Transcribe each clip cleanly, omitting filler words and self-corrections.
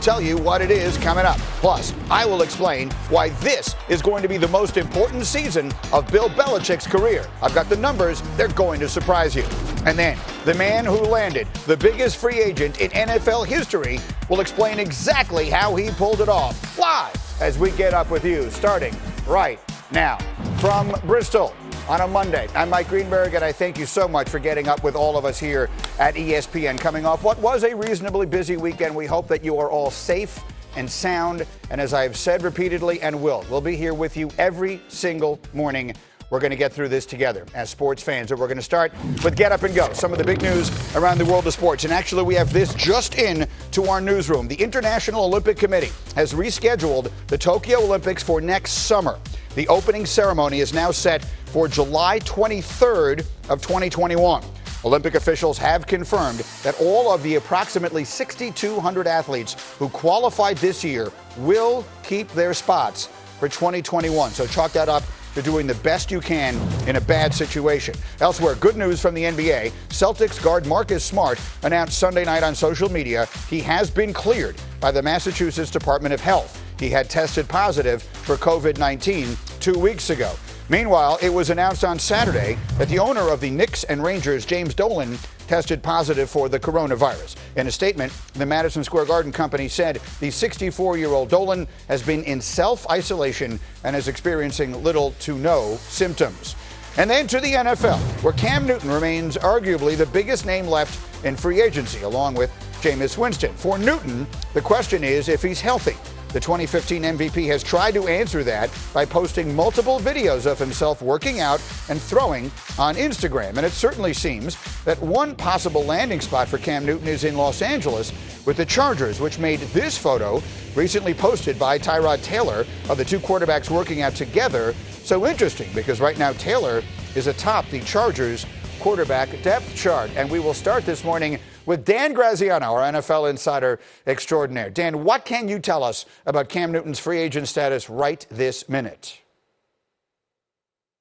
tell you what it is coming up. Plus, I will explain why this is going to be the most important season of Bill Belichick's career. I've got the numbers. They're going to surprise you. And then, the man who landed the biggest free agent in NFL history will explain exactly how he pulled it off live as we get up with you, starting right now. From Bristol on a Monday, I'm Mike Greenberg, and I thank you so much for getting up with all of us here at ESPN. Coming off what was a reasonably busy weekend, we hope that you are all safe and sound. And as I've said repeatedly and we'll be here with you every single morning. We're going to get through this together as sports fans. And we're going to start with Get Up and Go, some of the big news around the world of sports. And actually, we have this just in to our newsroom. The International Olympic Committee has rescheduled the Tokyo Olympics for next summer. The opening ceremony is now set for July 23rd of 2021. Olympic officials have confirmed that all of the approximately 6,200 athletes who qualified this year will keep their spots for 2021. So chalk that up to doing the best you can in a bad situation. Elsewhere, good news from the NBA. Celtics guard Marcus Smart announced Sunday night on social media he has been cleared by the Massachusetts Department of Health. He had tested positive for COVID-19 2 weeks ago. Meanwhile, it was announced on Saturday that the owner of the Knicks and Rangers, James Dolan, tested positive for the coronavirus. In a statement, the Madison Square Garden company said the 64-year-old Dolan has been in self-isolation and is experiencing little to no symptoms. And then to the NFL, where Cam Newton remains arguably the biggest name left in free agency, along with Jameis Winston. For Newton, the question is if he's healthy. The 2015 MVP has tried to answer that by posting multiple videos of himself working out and throwing on Instagram. And it certainly seems that one possible landing spot for Cam Newton is in Los Angeles with the Chargers, which made this photo recently posted by Tyrod Taylor of the two quarterbacks working out together so interesting because right now Taylor is atop the Chargers quarterback depth chart. And we will start this morning with Dan Graziano, our NFL insider extraordinaire. Dan, what can you tell us about Cam Newton's free agent status right this minute?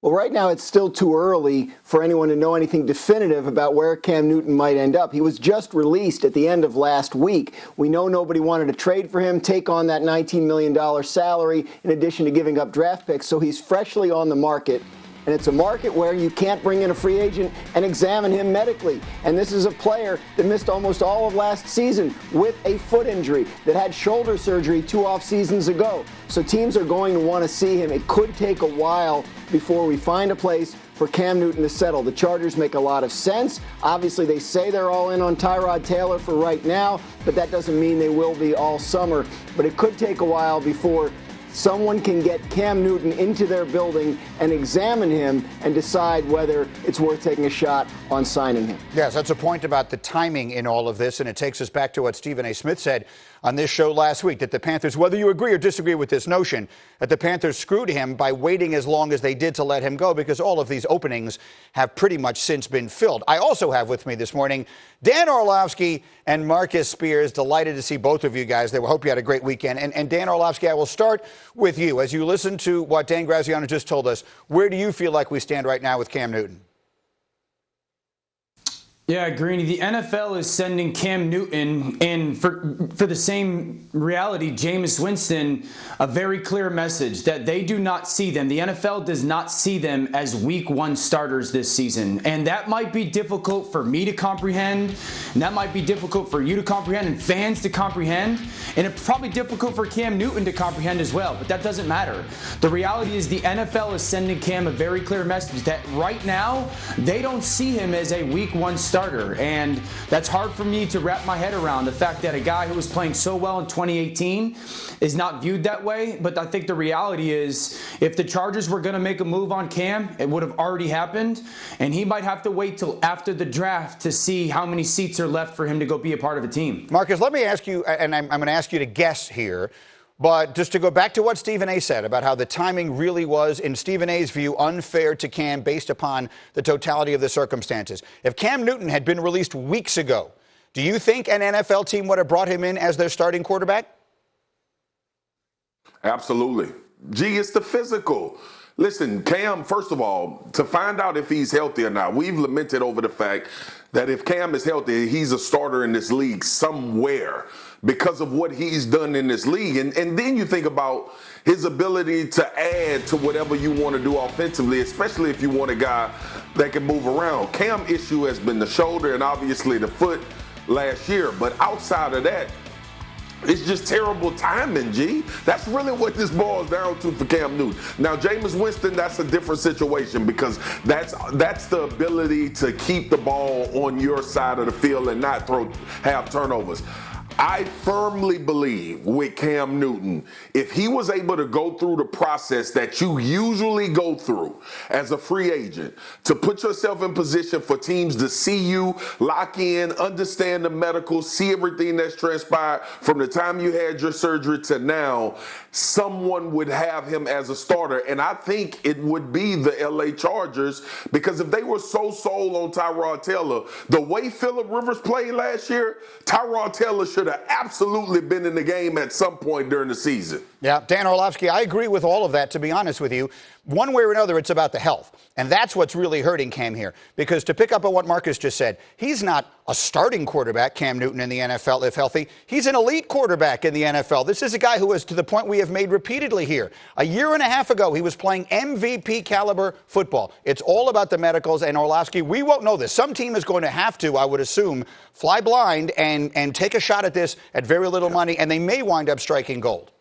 Well, right now it's still too early for anyone to know anything definitive about where Cam Newton might end up. He was just released at the end of last week. We know nobody wanted to trade for him, take on that $19 million salary, in addition to giving up draft picks. So he's freshly on the market. And it's a market where you can't bring in a free agent and examine him medically. And this is a player that missed almost all of last season with a foot injury, that had shoulder surgery 2 off seasons ago. So teams are going to want to see him. It could take a while before we find a place for Cam Newton to settle. The Chargers make a lot of sense. Obviously, they say they're all in on Tyrod Taylor for right now, but that doesn't mean they will be all summer. But it could take a while before someone can get Cam Newton into their building and examine him and decide whether it's worth taking a shot on signing him. Yes, that's a point about the timing in all of this, and it takes us back to what Stephen A. Smith said on this show last week, that the Panthers, whether you agree or disagree with this notion, that the Panthers screwed him by waiting as long as they did to let him go because all of these openings have pretty much since been filled. I also have with me this morning Dan Orlovsky and Marcus Spears. Delighted to see both of you guys. I hope you had a great weekend. And Dan Orlovsky, I will start with you. As you listen to what Dan Graziano just told us, where do you feel like we stand right now with Cam Newton? Yeah, Greeny, the NFL is sending Cam Newton and for the same reality, Jameis Winston, a very clear message that they do not see them. The NFL does not see them as week one starters this season. And that might be difficult for me to comprehend. And that might be difficult for you to comprehend and fans to comprehend. And it's probably difficult for Cam Newton to comprehend as well. But that doesn't matter. The reality is the NFL is sending Cam a very clear message that right now they don't see him as a week one starter. And that's hard for me to wrap my head around, the fact that a guy who was playing so well in 2018 is not viewed that way. But I think the reality is if the Chargers were going to make a move on Cam, it would have already happened. And he might have to wait till after the draft to see how many seats are left for him to go be a part of a team. Marcus, let me ask you, and I'm going to ask you to guess here, but just to go back to what Stephen A. said about how the timing really was, in Stephen A.'s view, unfair to Cam based upon the totality of the circumstances. If Cam Newton had been released weeks ago, do you think an NFL team would have brought him in as their starting quarterback? Absolutely. Gee, it's the physical. Listen, Cam, first of all, to find out if he's healthy or not, we've lamented over the fact that if Cam is healthy, he's a starter in this league somewhere because of what he's done in this league. And then you think about his ability to add to whatever you want to do offensively, especially if you want a guy that can move around. Cam issue has been the shoulder and obviously the foot last year. But outside of that, it's just terrible timing, G. That's really what this boils down to for Cam Newton. Now, Jameis Winston, that's a different situation because that's the ability to keep the ball on your side of the field and not have turnovers. I firmly believe with Cam Newton, if he was able to go through the process that you usually go through as a free agent, to put yourself in position for teams to see you, lock in, understand the medical, see everything that's transpired from the time you had your surgery to now, someone would have him as a starter. And I think it would be the LA Chargers, because if they were so sold on Tyrod Taylor, the way Phillip Rivers played last year, Tyrod Taylor should have absolutely been in the game at some point during the season. Yeah, Dan Orlovsky, I agree with all of that, to be honest with you. One way or another, it's about the health. And that's what's really hurting Cam here. Because to pick up on what Marcus just said, he's not a starting quarterback, Cam Newton, in the NFL, if healthy. He's an elite quarterback in the NFL. This is a guy who is to the point we have made repeatedly here. A year and a half ago, he was playing MVP caliber football. It's all about the medicals. And Orlovsky, we won't know this. Some team is going to have to, I would assume, fly blind and take a shot at this at very little money. And they may wind up striking gold.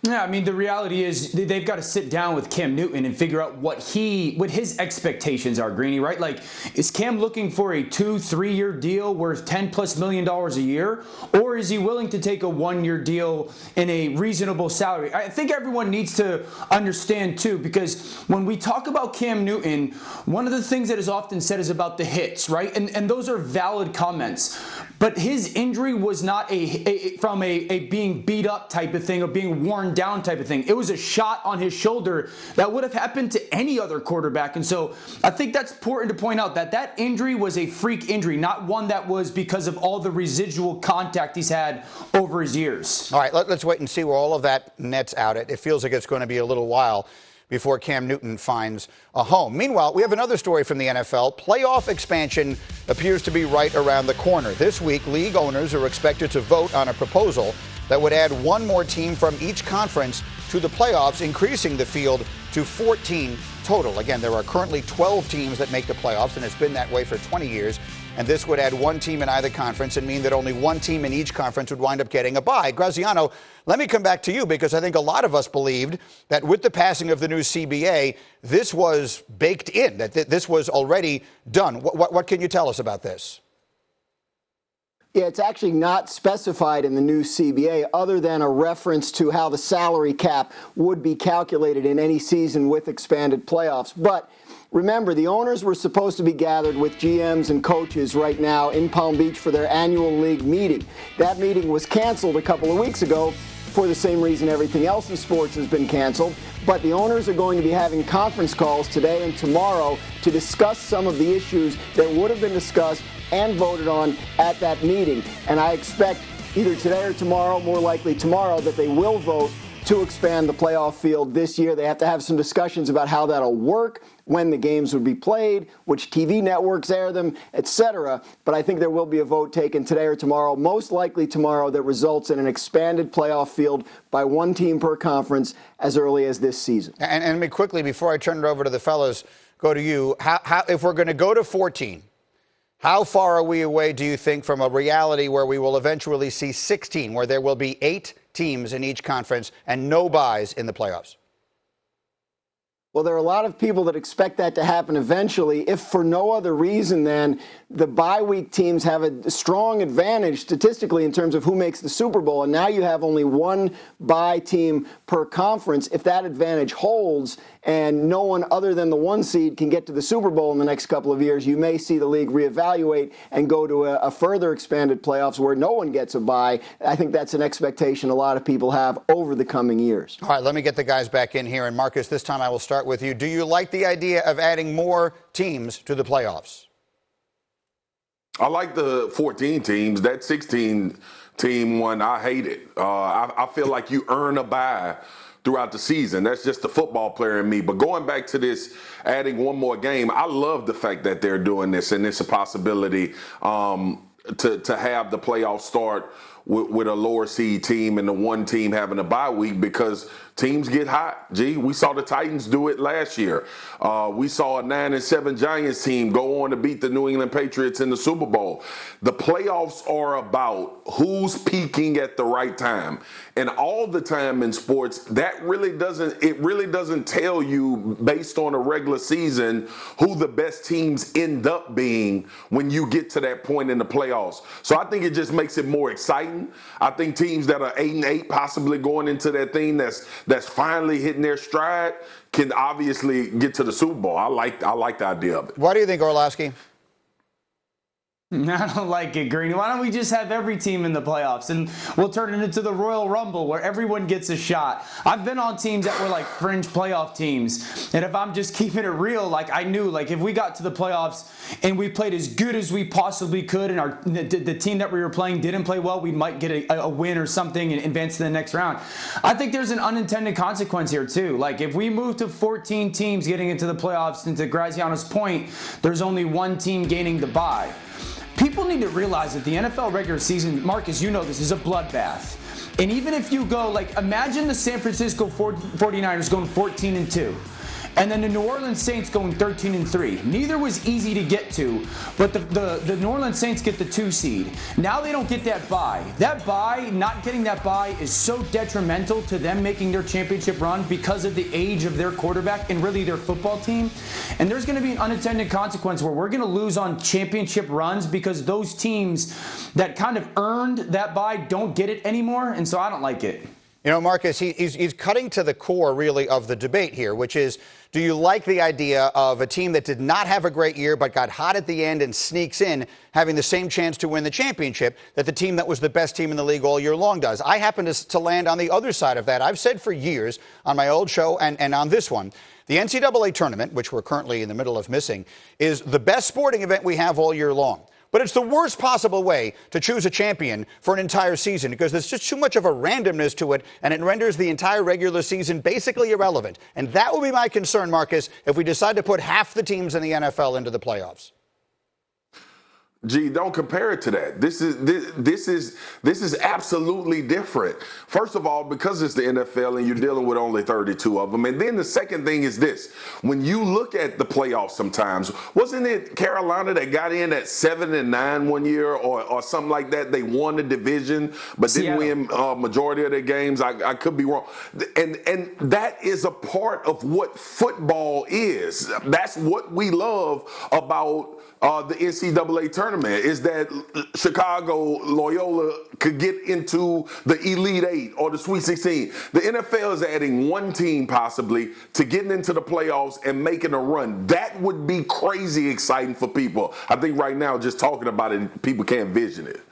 Yeah, I mean, the reality is they've got to sit down with Cam Newton and figure out what his expectations are, Greeny, right? Like, is Cam looking for a 2-3 year deal worth $10+ million a year? Or is he willing to take a 1-year deal in a reasonable salary? I think everyone needs to understand, too, because when we talk about Cam Newton, one of the things that is often said is about the hits, right? And those are valid comments. But his injury was not from a being beat up type of thing or being worn down type of thing. It was a shot on his shoulder that would have happened to any other quarterback. And so I think that's important to point out that injury was a freak injury, not one that was because of all the residual contact he's had over his years. All right, let's wait and see where all of that nets out. It feels like it's going to be a little while before Cam Newton finds a home. Meanwhile, we have another story from the NFL. Playoff expansion appears to be right around the corner. This week, league owners are expected to vote on a proposal that would add one more team from each conference to the playoffs, increasing the field to 14 total. Again, there are currently 12 teams that make the playoffs, and it's been that way for 20 years. And this would add one team in either conference and mean that only one team in each conference would wind up getting a bye. Graziano, let me come back to you, because I think a lot of us believed that with the passing of the new CBA, this was baked in, that this was already done. What can you tell us about this? Yeah, it's actually not specified in the new CBA other than a reference to how the salary cap would be calculated in any season with expanded playoffs. But remember, the owners were supposed to be gathered with GMs and coaches right now in Palm Beach for their annual league meeting. That meeting was canceled a couple of weeks ago for the same reason everything else in sports has been canceled. But the owners are going to be having conference calls today and tomorrow to discuss some of the issues that would have been discussed and voted on at that meeting. And I expect either today or tomorrow, more likely tomorrow, that they will vote to expand the playoff field this year. They have to have some discussions about how that'll work, when the games would be played, which TV networks air them, etc. But I think there will be a vote taken today or tomorrow, most likely tomorrow, that results in an expanded playoff field by one team per conference as early as this season. And let me quickly, before I turn it over to the fellows, go to you. How, if we're going to go to 14, how far are we away, do you think, from a reality where we will eventually see 16, where there will be 8 teams in each conference and no byes in the playoffs? Well, there are a lot of people that expect that to happen eventually, if for no other reason than the bye week teams have a strong advantage statistically in terms of who makes the Super Bowl. And now you have only one bye team per conference. If that advantage holds and no one other than the 1 seed can get to the Super Bowl in the next couple of years, you may see the league reevaluate and go to a further expanded playoffs where no one gets a bye. I think that's an expectation a lot of people have over the coming years. All right, let me get the guys back in here. And Marcus, this time I will start with you. Do you like the idea of adding more teams to the playoffs? I like the 14 teams. That 16 team one, I hate it. I feel like you earn a bye throughout the season. That's just the football player in me. But going back to this, adding one more game, I love the fact that they're doing this, and it's a possibility to have the playoffs start with a lower seed team and the one team having a bye week, because teams get hot. We saw the Titans do it last year. We saw a 9-7 Giants team go on to beat the New England Patriots in the Super Bowl. The playoffs are about who's peaking at the right time. And all the time in sports, that really doesn't tell you based on a regular season who the best teams end up being when you get to that point in the playoffs. So I think it just makes it more exciting. I think teams that are 8-8 possibly going into that thing that's finally hitting their stride can obviously get to the Super Bowl. I like the idea of it. What do you think, Orlowski? I don't like it, Greeny. Why don't we just have every team in the playoffs and we'll turn it into the Royal Rumble where everyone gets a shot? I've been on teams that were like fringe playoff teams, and if I'm just keeping it real, like I knew, like if we got to the playoffs and we played as good as we possibly could, and the team that we were playing didn't play well, we might get a win or something and advance to the next round. I think there's an unintended consequence here too. Like if we move to 14 teams getting into the playoffs, and to Graziano's point, there's only one team gaining the bye. People need to realize that the NFL regular season, Marcus, you know this, is a bloodbath. And even if you go, like, imagine the San Francisco 49ers going 14-2. And then the New Orleans Saints going 13-3. Neither was easy to get to, but the New Orleans Saints get the 2 seed. Now they don't get that bye. That bye, not getting that bye, is so detrimental to them making their championship run because of the age of their quarterback and really their football team. And there's going to be an unintended consequence where we're going to lose on championship runs because those teams that kind of earned that bye don't get it anymore. And so I don't like it. You know, Marcus, he's cutting to the core, really, of the debate here, which is, do you like the idea of a team that did not have a great year but got hot at the end and sneaks in, having the same chance to win the championship that the team that was the best team in the league all year long does? I happen to land on the other side of that. I've said for years on my old show and on this one, the NCAA tournament, which we're currently in the middle of missing, is the best sporting event we have all year long. But it's the worst possible way to choose a champion for an entire season because there's just too much of a randomness to it, and it renders the entire regular season basically irrelevant. And that will be my concern, Marcus, if we decide to put half the teams in the NFL into the playoffs. Don't compare it to that. This is absolutely different. First of all, because it's the NFL and you're dealing with only 32 of them. And then the second thing is this. When you look at the playoffs sometimes, wasn't it Carolina that got in at 7-9 one year or something like that? They won the division but didn't win majority of their games. I could be wrong. And that is a part of what football is. That's what we love about the NCAA tournament, is that Chicago, Loyola could get into the Elite Eight or the Sweet 16. The NFL is adding one team possibly to getting into the playoffs and making a run. That would be crazy exciting for people. I think right now, just talking about it, people can't vision it.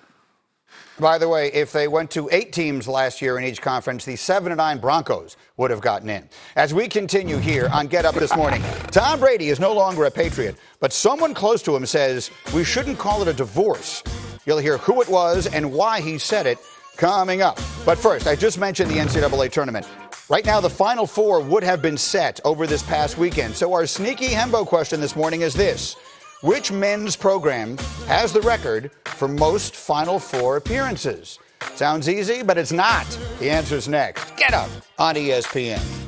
By the way, if they went to 8 teams last year in each conference, the 7-9 Broncos would have gotten in. As we continue here on Get Up This Morning, Tom Brady is no longer a Patriot, but someone close to him says we shouldn't call it a divorce. You'll hear who it was and why he said it coming up. But first, I just mentioned the NCAA tournament. Right now, the Final Four would have been set over this past weekend. So our sneaky Hembo question this morning is this. Which men's program has the record for most Final Four appearances? Sounds easy, but it's not. The answer's next. Get Up on ESPN.